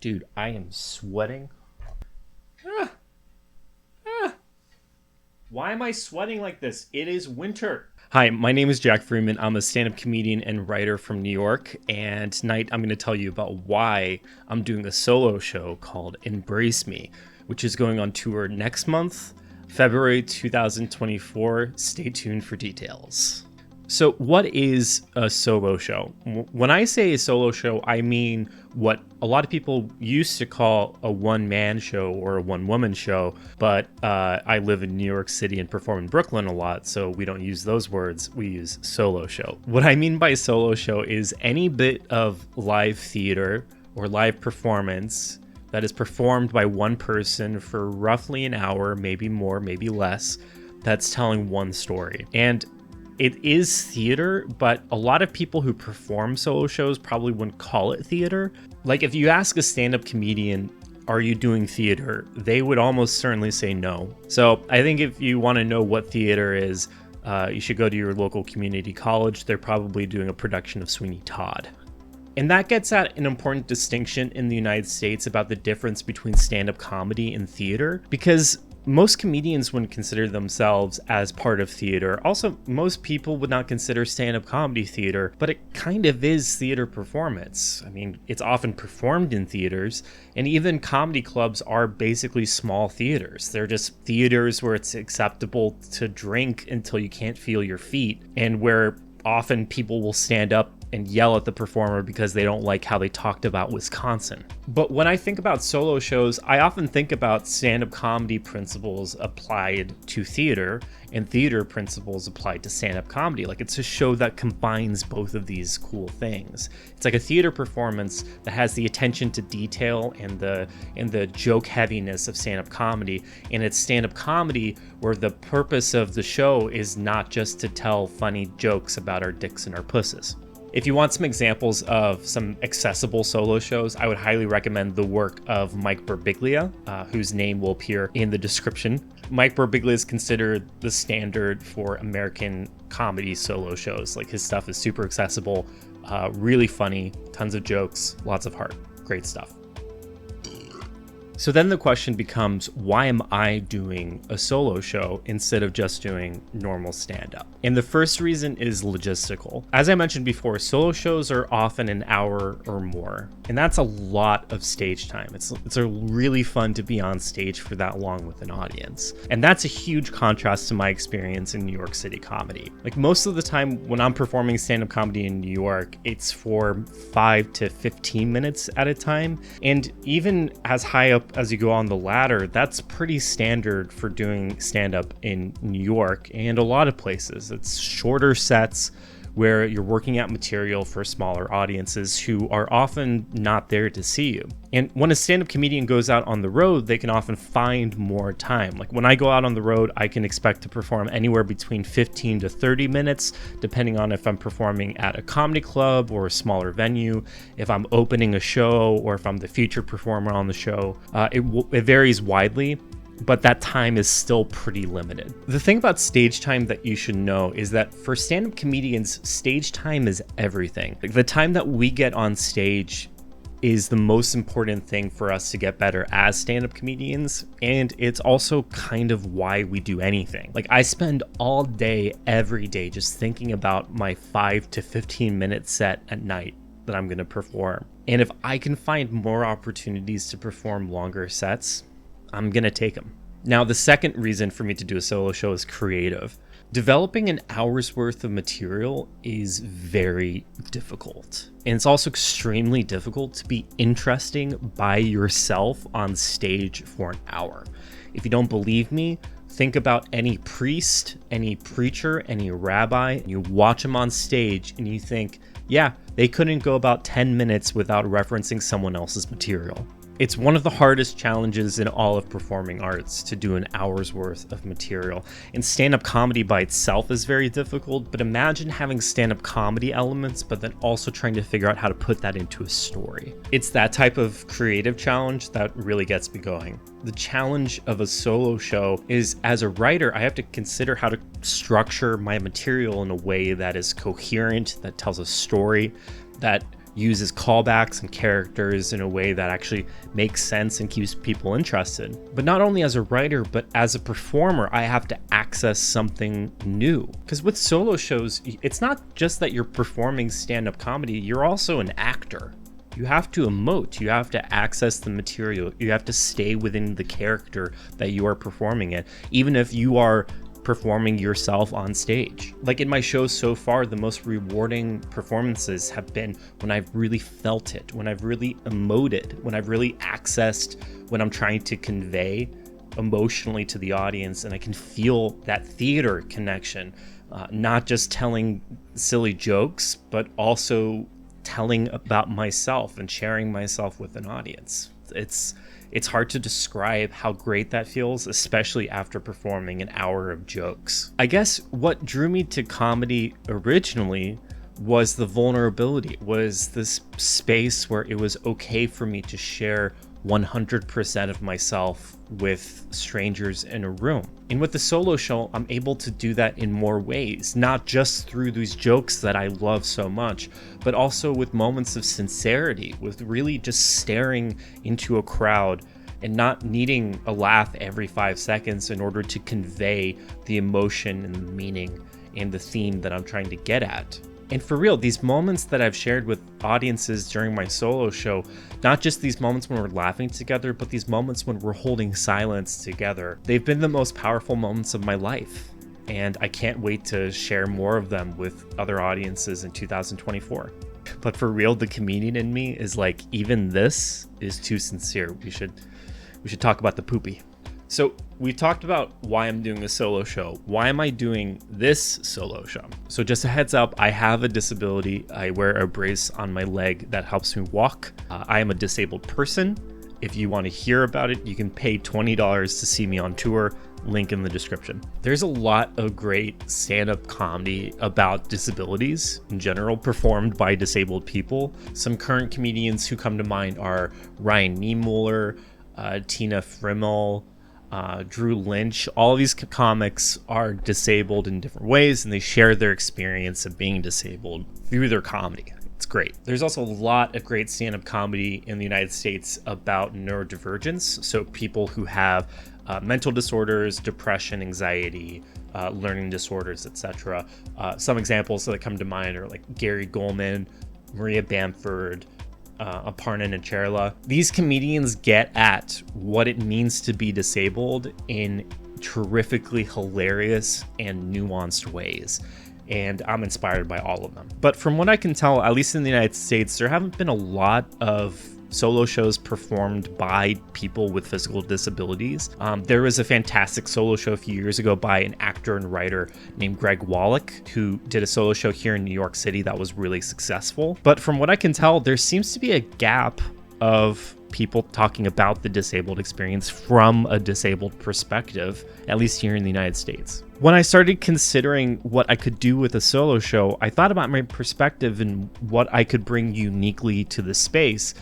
Dude, I am sweating. Why am I sweating like this? It is winter. Hi, my name is Jack Freeman. I'm a stand-up comedian and writer from New York, and tonight I'm going to tell you about why I'm doing a solo show called Embrace Me, which is going on tour next month, February 2024. Stay tuned for details. So what is a solo show? When I say a solo show, I mean what a lot of people used to call a one-man show or a one-woman show, but I live in New York City and perform in Brooklyn a lot, so we don't use those words. We use solo show. What I mean by solo show is any bit of live theater or live performance that is performed by one person for roughly an hour, maybe more, maybe less, that's telling one story. And it is theater, but a lot of people who perform solo shows probably wouldn't call it theater. Like if you ask a stand-up comedian, are you doing theater? They would almost certainly say no. So I think if you want to know what theater is, you should go to your local community college. They're probably doing a production of Sweeney Todd. And that gets at an important distinction in the United States about the difference between stand-up comedy and theater, because most comedians wouldn't consider themselves as part of theater. Also, most people would not consider stand-up comedy theater, but it kind of is theater performance. I mean, it's often performed in theaters, and even comedy clubs are basically small theaters. They're just theaters where it's acceptable to drink until you can't feel your feet, and where often people will stand up and yell at the performer because they don't like how they talked about Wisconsin. But when I think about solo shows, I often think about stand-up comedy principles applied to theater and theater principles applied to stand-up comedy. Like it's a show that combines both of these cool things. It's like a theater performance that has the attention to detail and the joke heaviness of stand-up comedy, and it's stand-up comedy where the purpose of the show is not just to tell funny jokes about our dicks and our pusses. If you want some examples of some accessible solo shows, I would highly recommend the work of Mike Birbiglia, whose name will appear in the description. Mike Birbiglia is considered the standard for American comedy solo shows. Like his stuff is super accessible, really funny, tons of jokes, lots of heart, great stuff. So then the question becomes, why am I doing a solo show instead of just doing normal stand-up? And the first reason is logistical. As I mentioned before, solo shows are often an hour or more, and that's a lot of stage time. It's a really fun to be on stage for that long with an audience. And that's a huge contrast to my experience in New York City comedy. Like most of the time when I'm performing stand-up comedy in New York, it's for 5 to 15 minutes at a time. And even as high up as you go on the ladder, that's pretty standard for doing stand-up in New York and a lot of places. It's shorter sets where you're working out material for smaller audiences who are often not there to see you. And when a stand-up comedian goes out on the road, they can often find more time. Like when I go out on the road, I can expect to perform anywhere between 15 to 30 minutes, depending on if I'm performing at a comedy club or a smaller venue, if I'm opening a show, or if I'm the featured performer on the show. It varies widely, but that time is still pretty limited. The thing about stage time that you should know is that for stand-up comedians, stage time is everything. Like the time that we get on stage is the most important thing for us to get better as stand-up comedians, and it's also kind of why we do anything. Like I spend all day, every day, just thinking about my 5 to 15 minute set at night that I'm gonna perform. And if I can find more opportunities to perform longer sets, I'm gonna take them. Now, the second reason for me to do a solo show is creative. Developing an hour's worth of material is very difficult. And it's also extremely difficult to be interesting by yourself on stage for an hour. If you don't believe me, think about any priest, any preacher, any rabbi, and you watch them on stage and you think, yeah, they couldn't go about 10 minutes without referencing someone else's material. It's one of the hardest challenges in all of performing arts to do an hour's worth of material. And stand-up comedy by itself is very difficult, but imagine having stand-up comedy elements, but then also trying to figure out how to put that into a story. It's that type of creative challenge that really gets me going. The challenge of a solo show is, as a writer, I have to consider how to structure my material in a way that is coherent, that tells a story, that uses callbacks and characters in a way that actually makes sense and keeps people interested. But not only as a writer, but as a performer, I have to access something new. Because with solo shows, it's not just that you're performing stand-up comedy, you're also an actor. You have to emote, you have to access the material, you have to stay within the character that you are performing in, even if you are performing yourself on stage. Like in my shows so far, the most rewarding performances have been when I've really felt it, when I've really emoted, when I've really accessed what I'm trying to convey emotionally to the audience, and I can feel that theater connection, not just telling silly jokes, but also telling about myself and sharing myself with an audience. It's hard to describe how great that feels, especially after performing an hour of jokes. I guess what drew me to comedy originally was the vulnerability, was this space where it was okay for me to share 100% of myself with strangers in a room. And with the solo show, I'm able to do that in more ways, not just through these jokes that I love so much, but also with moments of sincerity, with really just staring into a crowd and not needing a laugh every 5 seconds in order to convey the emotion and the meaning and the theme that I'm trying to get at. And for real, these moments that I've shared with audiences during my solo show, not just these moments when we're laughing together, but these moments when we're holding silence together, they've been the most powerful moments of my life. And I can't wait to share more of them with other audiences in 2024. But for real, the comedian in me is like, even this is too sincere. We should talk about the poopy. So we talked about why I'm doing a solo show. Why am I doing this solo show? So just a heads up, I have a disability. I wear a brace on my leg that helps me walk. I am a disabled person. If you want to hear about it, you can pay $20 to see me on tour. Link in the description. There's a lot of great stand-up comedy about disabilities in general, performed by disabled people. Some current comedians who come to mind are Ryan Niemiller, Tina Friml, Drew Lynch. All of these comics are disabled in different ways, and they share their experience of being disabled through their comedy. It's great. There's also a lot of great stand-up comedy in the United States about neurodivergence, so people who have mental disorders, depression, anxiety, learning disorders, etc. Some examples that come to mind are like Gary Gulman, Maria Bamford, Aparna Nacherla. These comedians get at what it means to be disabled in terrifically hilarious and nuanced ways. And I'm inspired by all of them. But from what I can tell, at least in the United States, there haven't been a lot of solo shows performed by people with physical disabilities. There was a fantastic solo show a few years ago by an actor and writer named Greg Walloch, who did a solo show here in New York City that was really successful. But from what I can tell, there seems to be a gap of people talking about the disabled experience from a disabled perspective, at least here in the United States. When I started considering what I could do with a solo show, I thought about my perspective and what I could bring uniquely to the space.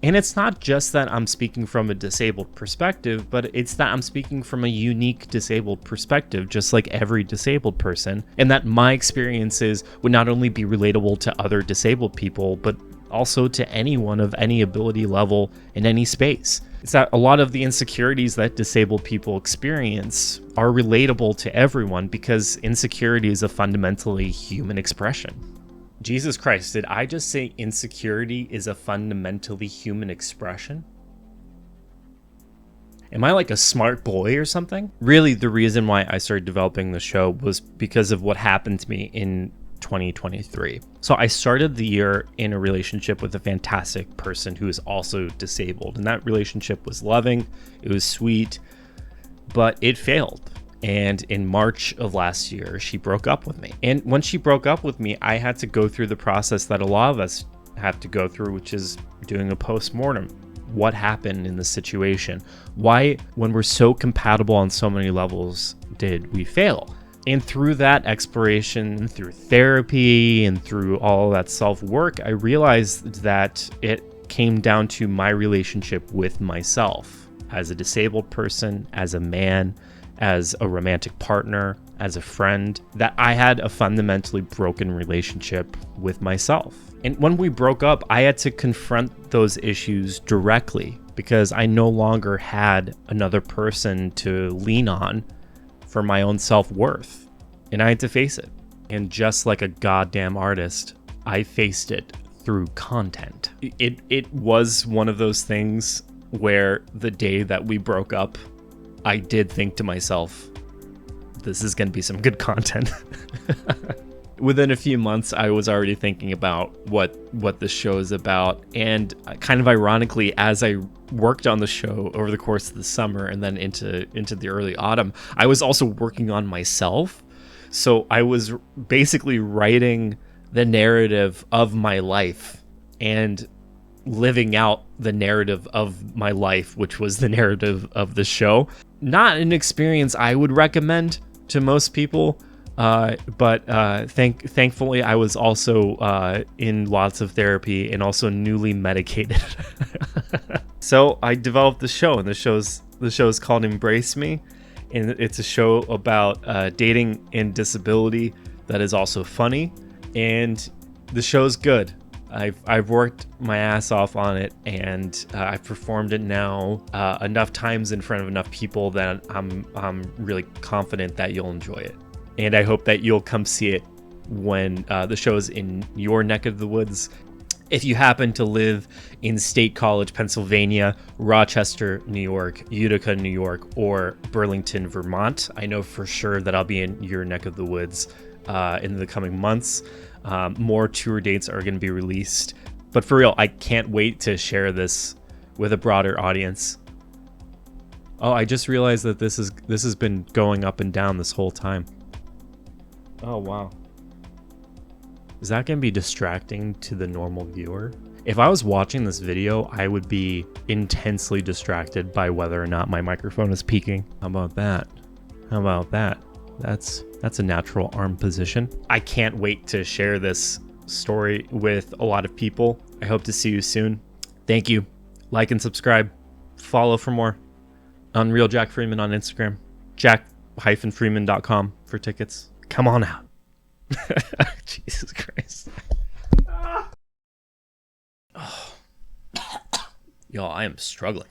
And it's not just that I'm speaking from a disabled perspective, but it's that I'm speaking from a unique disabled perspective, just like every disabled person, and that my experiences would not only be relatable to other disabled people, but also to anyone of any ability level in any space. It's that a lot of the insecurities that disabled people experience are relatable to everyone because insecurity is a fundamentally human expression. Jesus Christ, did I just say insecurity is a fundamentally human expression? Am I like a smart boy or something? Really, the reason why I started developing the show was because of what happened to me in 2023. So I started the year in a relationship with a fantastic person who is also disabled. And that relationship was loving, it was sweet, but it failed. And in March of last year, she broke up with me. And when she broke up with me, I had to go through the process that a lot of us have to go through, which is doing a post-mortem. What happened in the situation? Why, when we're so compatible on so many levels, did we fail? And through that exploration, through therapy, and through all that self-work, I realized that it came down to my relationship with myself as a disabled person, as a man, as a romantic partner, as a friend, that I had a fundamentally broken relationship with myself. And when we broke up, I had to confront those issues directly because I no longer had another person to lean on for my own self-worth. And I had to face it. And just like a goddamn artist, I faced it through content. It was one of those things where the day that we broke up, I did think to myself, this is going to be some good content. Within a few months, I was already thinking about what the show is about. And kind of ironically, as I worked on the show over the course of the summer and then into the early autumn, I was also working on myself. So I was basically writing the narrative of my life and living out the narrative of my life, which was the narrative of the show. Not an experience I would recommend to most people. But thankfully, I was also in lots of therapy and also newly medicated. So I developed the show, and the show's called Embrace Me, and it's a show about dating and disability that is also funny, and the show's good. I've worked my ass off on it, and I've performed it now enough times in front of enough people that I'm really confident that you'll enjoy it. And I hope that you'll come see it when the show's in your neck of the woods. If you happen to live in State College, Pennsylvania, Rochester, New York, Utica, New York, or Burlington, Vermont, I know for sure that I'll be in your neck of the woods in the coming months. More tour dates are going to be released. But for real, I can't wait to share this with a broader audience. Oh, I just realized that this has been going up and down this whole time. Oh, wow. Is that going to be distracting to the normal viewer? If I was watching this video, I would be intensely distracted by whether or not my microphone is peaking. How about that? How about that? That's a natural arm position. I can't wait to share this story with a lot of people. I hope to see you soon. Thank you. Like and subscribe. Follow for more. Unreal Jack Freeman on Instagram. jack-freeman.com for tickets. Come on out. Jesus Christ. Oh. Y'all, I am struggling.